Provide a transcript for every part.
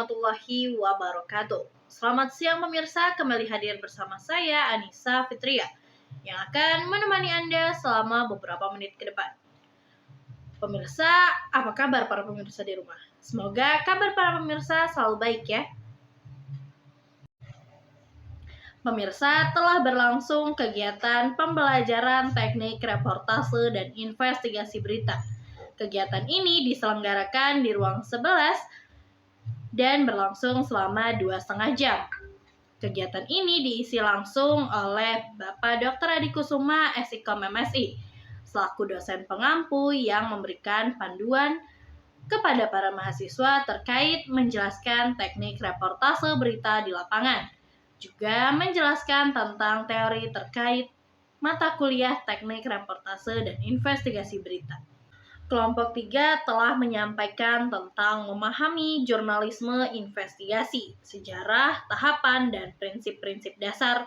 warahmatullahi wabarakatuh. Selamat siang pemirsa, kembali hadir bersama saya Anissa Fitria yang akan menemani Anda selama beberapa menit ke depan. Pemirsa, apa kabar para pemirsa di rumah? Semoga kabar para pemirsa selalu baik ya. Pemirsa, telah berlangsung kegiatan pembelajaran teknik reportase dan investigasi berita. Kegiatan ini diselenggarakan di ruang 11 dan berlangsung selama 2,5 jam. Kegiatan ini diisi langsung oleh Bapak Dr. Adi Kusuma, Esikom MSI, selaku dosen pengampu yang memberikan panduan kepada para mahasiswa terkait menjelaskan teknik reportase berita di lapangan, juga menjelaskan tentang teori terkait mata kuliah teknik reportase dan investigasi berita. Kelompok 3 telah menyampaikan tentang memahami jurnalisme investigasi, sejarah, tahapan, dan prinsip-prinsip dasar.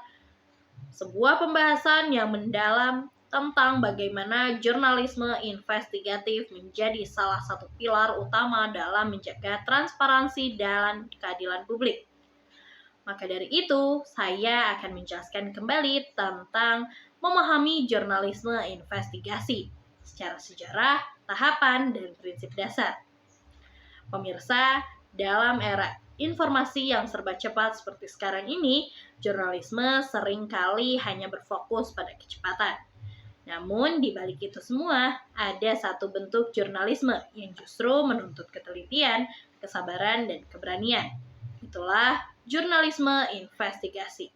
Sebuah pembahasan yang mendalam tentang bagaimana jurnalisme investigatif menjadi salah satu pilar utama dalam menjaga transparansi dan keadilan publik. Maka dari itu, saya akan menjelaskan kembali tentang memahami jurnalisme investigasi secara sejarah, tahapan, dan prinsip dasar. Pemirsa, dalam era informasi yang serba cepat seperti sekarang ini, jurnalisme seringkali hanya berfokus pada kecepatan. Namun, di balik itu semua, ada satu bentuk jurnalisme yang justru menuntut ketelitian, kesabaran, dan keberanian. Itulah jurnalisme investigasi.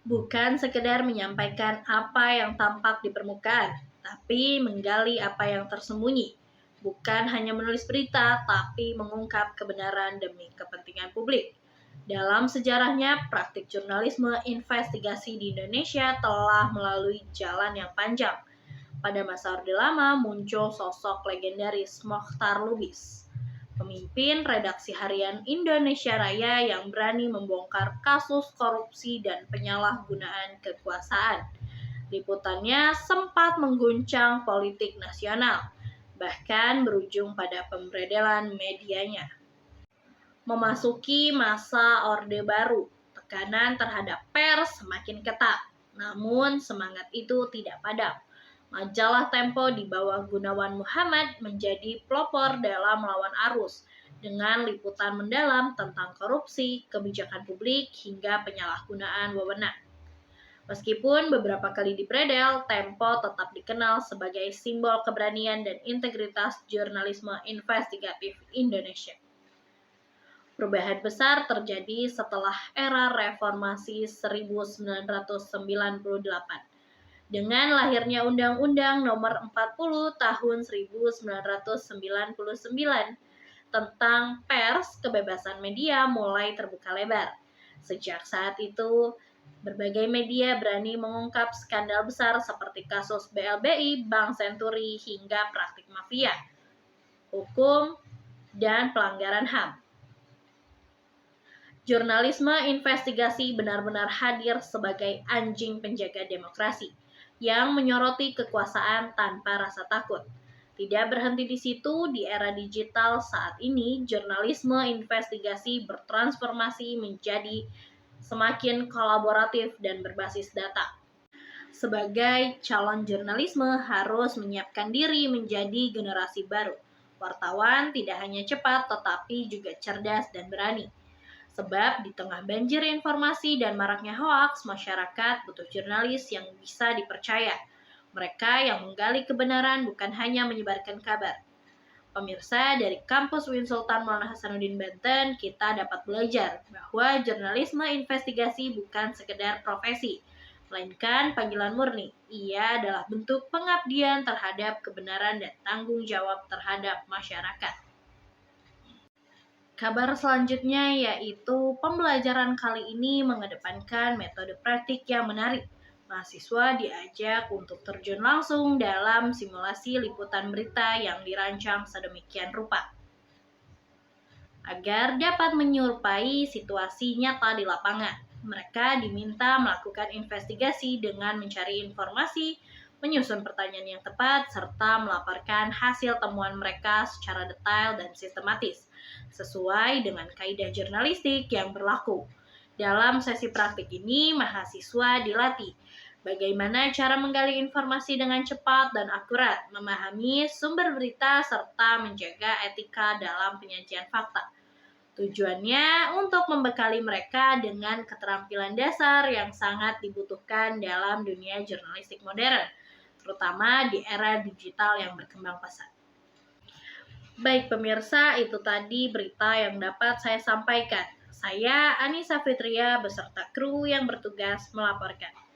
Bukan sekedar menyampaikan apa yang tampak di permukaan, tapi menggali apa yang tersembunyi. Bukan hanya menulis berita, tapi mengungkap kebenaran demi kepentingan publik. Dalam sejarahnya, praktik jurnalisme investigasi di Indonesia telah melalui jalan yang panjang. Pada masa Orde Lama muncul sosok legendaris Mochtar Lubis, pemimpin redaksi harian Indonesia Raya yang berani membongkar kasus korupsi dan penyalahgunaan kekuasaan. Liputannya sempat mengguncang politik nasional, bahkan berujung pada pemberedelan medianya. Memasuki masa Orde Baru, tekanan terhadap pers semakin ketat, namun semangat itu tidak padam. Majalah Tempo di bawah Gunawan Muhammad menjadi pelopor dalam melawan arus dengan liputan mendalam tentang korupsi, kebijakan publik, hingga penyalahgunaan wewenang. Meskipun beberapa kali dipredel, Tempo tetap dikenal sebagai simbol keberanian dan integritas jurnalisme investigatif Indonesia. Perubahan besar terjadi setelah era reformasi 1998. Dengan lahirnya Undang-Undang Nomor 40 Tahun 1999 tentang pers, kebebasan media mulai terbuka lebar. Sejak saat itu, berbagai media berani mengungkap skandal besar seperti kasus BLBI, Bank Senturi, hingga praktik mafia, hukum, dan pelanggaran HAM. Jurnalisme investigasi benar-benar hadir sebagai anjing penjaga demokrasi yang menyoroti kekuasaan tanpa rasa takut. Tidak berhenti di situ, di era digital saat ini, jurnalisme investigasi bertransformasi menjadi semakin kolaboratif dan berbasis data. Sebagai calon jurnalisme harus menyiapkan diri menjadi generasi baru. Wartawan tidak hanya cepat, tetapi juga cerdas dan berani. Sebab di tengah banjir informasi dan maraknya hoaks, masyarakat butuh jurnalis yang bisa dipercaya. Mereka yang menggali kebenaran bukan hanya menyebarkan kabar. Pemirsa, dari kampus UIN Sultan Maulana Hasanuddin Banten, kita dapat belajar bahwa jurnalisme investigasi bukan sekedar profesi, melainkan panggilan murni. Ia adalah bentuk pengabdian terhadap kebenaran dan tanggung jawab terhadap masyarakat. Kabar selanjutnya yaitu pembelajaran kali ini mengedepankan metode praktik yang menarik. Mahasiswa diajak untuk terjun langsung dalam simulasi liputan berita yang dirancang sedemikian rupa, agar dapat menyerupai situasi nyata di lapangan. Mereka diminta melakukan investigasi dengan mencari informasi, menyusun pertanyaan yang tepat, serta melaporkan hasil temuan mereka secara detail dan sistematis, sesuai dengan kaidah jurnalistik yang berlaku. Dalam sesi praktik ini, mahasiswa dilatih bagaimana cara menggali informasi dengan cepat dan akurat, memahami sumber berita, serta menjaga etika dalam penyajian fakta. Tujuannya untuk membekali mereka dengan keterampilan dasar yang sangat dibutuhkan dalam dunia jurnalistik modern, terutama di era digital yang berkembang pesat. Baik pemirsa, itu tadi berita yang dapat saya sampaikan. Saya Anissa Fitria beserta kru yang bertugas melaporkan.